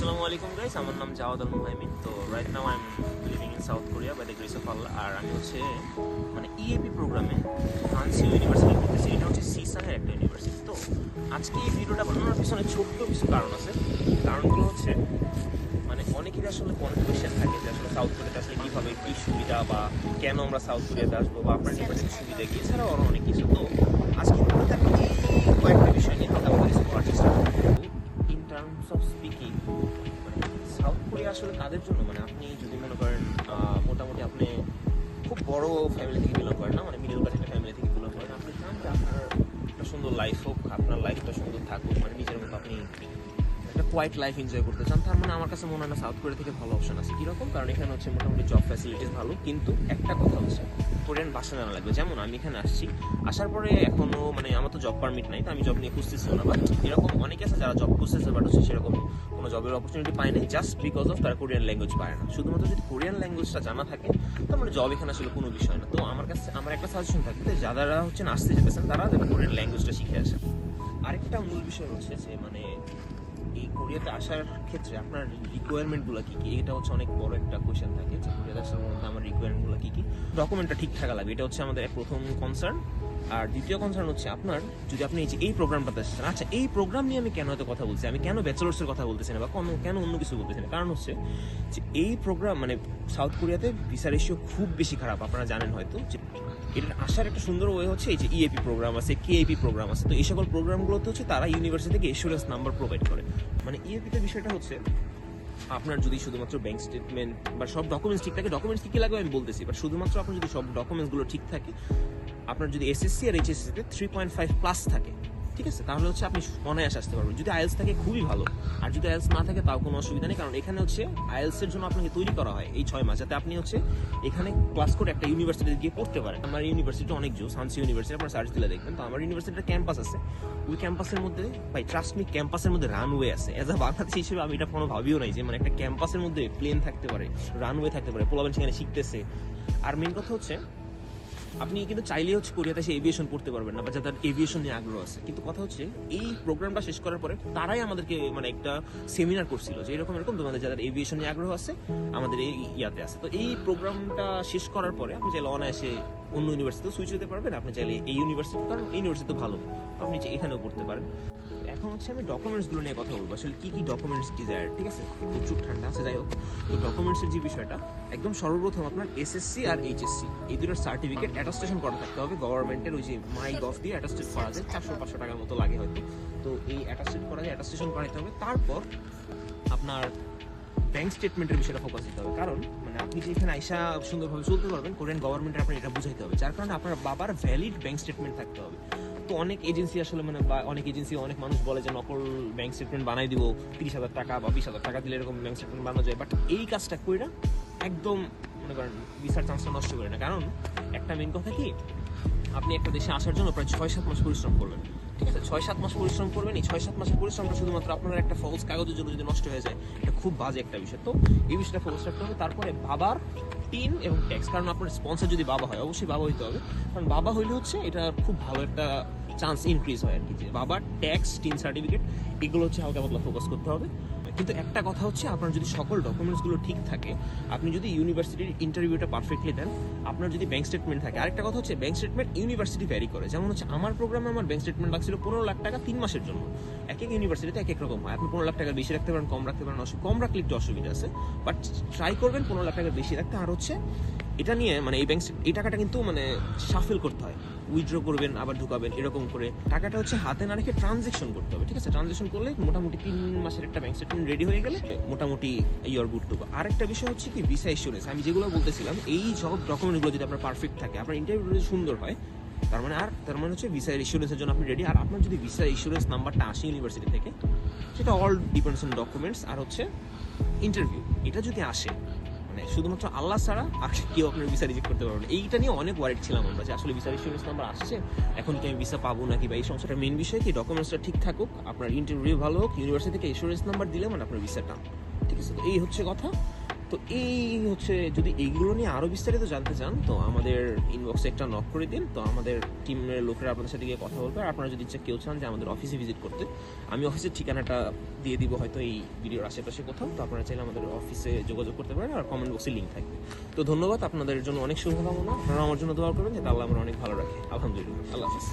Assalamu alaikum guys, আমার নাম জাওয়াদ আল মুহাইমিন। তো right now I am living in South Korea by the grace of Allah. আর আমি হচ্ছে মানে ইএপি প্রোগ্রামে হানসিও ইউনিভার্সিটি করতেছি। এটা হচ্ছে সিসানের একটা ইউনিভার্সিটি। তো আজকে এই ভিডিওটা বানানোর পিছনে ছোট্ট কিছু কারণ আছে। কারণগুলো হচ্ছে মানে অনেকেরই আসলে কনফিউশন থাকে যে আসলে সাউথ কোরিয়াতে আসলে কীভাবে কী সুবিধা বা কেন আমরা সাউথ কোরিয়াতে আসবো বা আপনার ডিপার্টমেন্টের সুবিধা কি, এছাড়াও আরও অনেক কিছু। তো আজকে ভিডিওতে আমি এই কয়েকটা বিষয় নিয়ে কথা বলে করার চেষ্টা করবো। In terms of speaking, south Korea আসলে কাদের জন্য, মানে আপনি যদি মনে করেন মোটামুটি আপনি খুব বড় ফ্যামিলি থেকে বিলং করেন না, মানে মিডল ক্লাস একটা ফ্যামিলি থেকে বিলং করেন, আপনি চান যে আপনার একটা সুন্দর লাইফ হোক, আপনার লাইফটা সুন্দর থাকুক, মানে নিজের মতো আপনি একটা কোয়াইট লাইফ এনজয় করতে চান, তার মানে আমার কাছে মনে হয় না সাউথ কোরিয়া থেকে ভালো অপশন আছে। কীরকম? কারণ এখানে হচ্ছে মোটামুটি জব ফ্যাসিলিটিস ভালো, কিন্তু একটা কথা হচ্ছে কোরিয়ান ভাষা জানা লাগবে। যেমন আমি এখানে আসছি, আসার পরে এখনও মানে আমার তো জব পারমিট নাই, তো আমি জব নিয়ে খুঁজতেছিও না। বাট এরকম অনেকে আছে যারা জব খুঁজতেছে, বাট হচ্ছে সেরকম কোনো জবের অপরচুনিটি পায় নাই, জাস্ট বিকজ অফ তারা কোরিয়ান ল্যাঙ্গুয়েজ পায় না। শুধুমাত্র যদি কোরিয়ান ল্যাঙ্গুয়েজটা জানা থাকে তার মানে জব এখানে আসলে কোনো বিষয় না। তো আমার একটা সাজেশন থাকবে, যারা হচ্ছে আসতে যেতেছেন তারা যেন কোরিয়ান ল্যাঙ্গুয়েজটা শিখে আসেন। আরেকটা মূল বিষয় হচ্ছে যে মানে এই কোরিয়াতে আসার ক্ষেত্রে আপনার রিকোয়ারমেন্টগুলো কী কী, এটা হচ্ছে অনেক বড় একটা কোয়েশ্চেন থাকে যে কোরিয়াতে আসার মধ্যে আমার রিকোয়ারমেন্টগুলো কী কী। ডকুমেন্টটা ঠিক থাকা লাগবে, এটা হচ্ছে আমাদের প্রথম কনসার্ন। আর দ্বিতীয় কনসার্ন হচ্ছে আপনার যদি আপনি এই প্রোগ্রামটাতে আসছেন, আচ্ছা এই প্রোগ্রাম নিয়ে আমি কেন এত কথা বলছি, আমি কেন ব্যাচেলার্সের কথা বলতেছি না বা কেন অন্য কিছু বলতেছি না, কারণ হচ্ছে যে এই প্রোগ্রাম মানে সাউথ কোরিয়াতে ভিসা রেশিও খুব বেশি খারাপ, আপনারা জানেন হয়তো। যে এটার আসার একটা সুন্দর ওয়ে হচ্ছে এই যে ইএপি প্রোগ্রাম আছে, কেএপি প্রোগ্রাম আছে। তো এই সকল প্রোগ্রামগুলোতে হচ্ছে তারা ইউনিভার্সিটি থেকে এসুরেন্স নাম্বার প্রোভাইড করে। মানে ইএপিতে বিষয়টা হচ্ছে আপনার যদি শুধুমাত্র ব্যাংক স্টেটমেন্ট বা সব ডকুমেন্টস ঠিক থাকে, ডকুমেন্টস কী কী লাগবে আমি বলতেছি, বাট শুধুমাত্র আপনার যদি সব ডকুমেন্টসগুলো ঠিক থাকে, আপনার যদি এসএসসি আর এইচএসসিতে 3.5 প্লাস থাকে, ঠিক আছে, তাহলে হচ্ছে আপনি অনায়াসে আসতে পারবেন। যদি আইএলস থাকে খুবই ভালো, আর যদি আইএলস না থাকে তাও কোনো অসুবিধা নেই, কারণ এখানে হচ্ছে আইএলসের জন্য আপনাকে তৈরি করা হয় এই 6 মাস, যাতে আপনি হচ্ছে এখানে ক্লাস করে একটা ইউনিভার্সিটিতে গিয়ে পড়তে পারেন। আমার ইউনিভার্সিটি অনেক জোস, হানসি ইউনিভার্সিটি, আপনার সার্চ দিলে দেখবেন। তো আমার ইউনিভার্সিটির ক্যাম্পাস আছে, ওই ক্যাম্পাসের মধ্যে ভাই ট্রাস্ট মি, ক্যাম্পাসের মধ্যে রানওয়ে আছে। অ্যাজ আ বাংলাদেশি হিসেবে আমি এটা কোনো ভাবিও নাই যে মানে একটা ক্যাম্পাসের মধ্যে প্লেন থাকতে পারে, রানওয়ে থাকতে পারে, পোলাবেন সেখানে শিখতেছে। আর মেন কথা হচ্ছে আপনি কিন্তু চাইলেই হচ্ছে কোরিয়াতে এসে এভিয়েশন পড়তে পারবেন না, বা যাদের এভিয়েশন নিয়ে আগ্রহ আছে। কিন্তু কথা হচ্ছে এই প্রোগ্রামটা শেষ করার পরে তারাই আমাদেরকে মানে একটা সেমিনার করছিল যে এরকম তোমাদের যাদের এভিয়েশন নিয়ে আগ্রহ আছে আমাদের এই ইয়াতে আছে। তো এই প্রোগ্রামটা শেষ করার পরে আপনি চাইলে অনায়াসে অন্য ইউনিভার্সিটিতে সুইচ হতে পারবেন। আপনি চাইলে এই ইউনিভার্সিটি, কারণ এই ইউনিভার্সিটি তো ভালো, আপনি এখানেও পড়তে পারেন। এখন হচ্ছে আমি ডকুমেন্টসগুলো নিয়ে কথা বলবো, আসলে কী কী ডকুমেন্টস ডিজায়ার, ঠিক আছে। প্রচুর ঠান্ডা আছে, যাই হোক। তো ডকুমেন্টসের যে বিষয়টা, একদম সর্বপ্রথম আপনার এসএসসি আর এইচএসসি এই দুটোর সার্টিফিকেট অ্যাটাস্টেশন করা থাকতে হবে গভর্নমেন্টের। ওই যে মাই গভ দিয়ে অ্যাটাস্টেড করা যায়, 400-500 টাকার মতো লাগে হয়তো। তো এই অ্যাটাস্টেড করা যায়, অ্যাটাস্টেশন করাতে হবে। তারপর আপনার ব্যাংক স্টেটমেন্টের বিষয়টা ফোকাস দিতে হবে, কারণ মানে আপনি যে এখানে আইসা সুন্দরভাবে চলতে পারবেন কোরিয়ান গভর্নমেন্টের আপনার এটা বুঝাইতে হবে, যার কারণে আপনার বাবার ভ্যালিড ব্যাংক স্টেটমেন্ট থাকতে হবে। তো অনেক এজেন্সি আসলে মানে অনেক মানুষ বলে যে নকল ব্যাংক স্টেটমেন্ট বানাই দিব, 30,000 টাকা বা 20,000 টাকা দিলে এরকম ব্যাংক স্টেটমেন্ট বানানো যায়। বাট এই কাজটা কইরা একদম মনে করেন ভিসার চান্সটা নষ্ট করে না। কারণ একটা মেন কথা কি, আপনি একটা দেশে আসার জন্য প্রায় 6-7 মাস পরিশ্রম করবেন, ঠিক আছে। 6-7 মাস পরিশ্রম করবেন, এই 6-7 মাসের পরিশ্রমটা শুধুমাত্র আপনার একটা ফলস কাগজের জন্য যদি নষ্ট হয়ে যায়, এটা খুব বাজে একটা বিষয়। তো এই বিষয়টা ফোকাস রাখতে হবে। তারপরে বাবার পিন এবং ট্যাক্স, কারণ আপনার স্পন্সর যদি বাবা হয়, অবশ্যই বাবা হইতে হবে, কারণ বাবা হইলে হচ্ছে এটা খুব ভালো একটা চান্স ইনক্রিজ হয় আর কি। যে বাবার ট্যাক্স, টিন সার্টিফিকেট, এগুলো হচ্ছে হালকা পাতলা ফোকাস করতে হবে। কিন্তু একটা কথা হচ্ছে, আপনার যদি সকল ডকুমেন্টসগুলো ঠিক থাকে, আপনি যদি ইউনিভার্সিটির ইন্টারভিউটা পারফেক্টলি দেন, আপনার যদি ব্যাংক স্টেটমেন্ট থাকে। আরেকটা কথা হচ্ছে ব্যাংক স্টেটমেন্ট ইউনিভার্সিটি ভ্যারি করে। যেমন হচ্ছে আমার প্রোগ্রামে আমার ব্যাংক স্টেটমেন্ট লাগছিল 15 লাখ টাকা 3 মাসের জন্য। এক এক ইউনিভার্সিটিতে এক এক রকম হয়। আপনি 15 লাখ টাকার বেশি রাখতে পারেন, কম রাখতে পারেন, কম রাখলে একটু অসুবিধা আছে, বাট ট্রাই করবেন 15 লাখ টাকার বেশি রাখতে। আর হচ্ছে এটা নিয়ে মানে এই টাকাটা কিন্তু মানে শাফেল করতে হয়, উইথড্র করবেন আবার ঢুকাবেন, এরকম করে টাকাটা হচ্ছে হাতে না রেখে ট্রানজেকশন করতে হবে, ঠিক আছে। ট্রানজেকশন করলে মোটামুটি 3 মাসের একটা ব্যাংক স্টেটমেন্ট রেডি হয়ে গেলে মোটামুটি ইউর গুড টু গো। আরেকটা বিষয় হচ্ছে কি, ভিসা ইস্যুরেন্স। আমি যেগুলো বলতেছিলাম, এই সব ডকুমেন্টগুলো যদি আপনার পারফেক্ট থাকে, আপনার ইন্টারভিউ যদি সুন্দর হয়, তার মানে হচ্ছে ভিসা ইস্যুরেন্সের জন্য আপনি রেডি। আর আপনার যদি ভিসা ইস্যুরেন্স নাম্বারটা আসে ইউনিভার্সিটি থেকে, সেটা all depends on documents are হচ্ছে ইন্টারভিউ। এটা যদি আসে, মানে শুধুমাত্র আল্লাহ ছাড়া আর কেউ আপনার ভিসা রিজেক্ট করতে পারবে না। এইটা নিয়ে অনেক ওয়ারিড ছিলাম আমরা, যে আসলে ভিসা ইস্যুরেন্স নাম্বার আসছে, এখন কি আমি ভিসা পাবো নাকি, বা এই সমস্যাটা। মেন বিষয় কি, ডকুমেন্টসটা ঠিক থাকুক, আপনার ইন্টারভিউ ভালো হোক, ইউনিভার্সিটি থেকে ইন্স্যুরেন্স নাম্বার দিলে মানে আপনার ভিসাটা ঠিক আছে। তো এই হচ্ছে কথা। তো এই হচ্ছে, যদি এইগুলো নিয়ে আরও বিস্তারিত জানতে চান তো আমাদের ইনবক্সে একটা নক করে দিন, তো আমাদের টিমের লোকেরা আপনাদের সাথে গিয়ে কথা বলবে। আর আপনারা যদি কেউ চান যে আমাদের অফিসে ভিজিট করতে, আমি অফিসের ঠিকানাটা দিয়ে দিব হয়তো এই ভিডিওর আশেপাশে কোথাও, তো আপনারা চাইলে আমাদের অফিসে যোগাযোগ করতে পারেন, আর কমেন্ট বক্সে লিঙ্ক থাকবে। তো ধন্যবাদ, আপনাদের জন্য অনেক শুভকামনা। আপনারা আমার জন্য দোয়া করবেন যাতে আল্লাহ আমার অনেক ভালো রাখে। আলহামদুলিল্লাহ, আল্লাহ হাফিজ।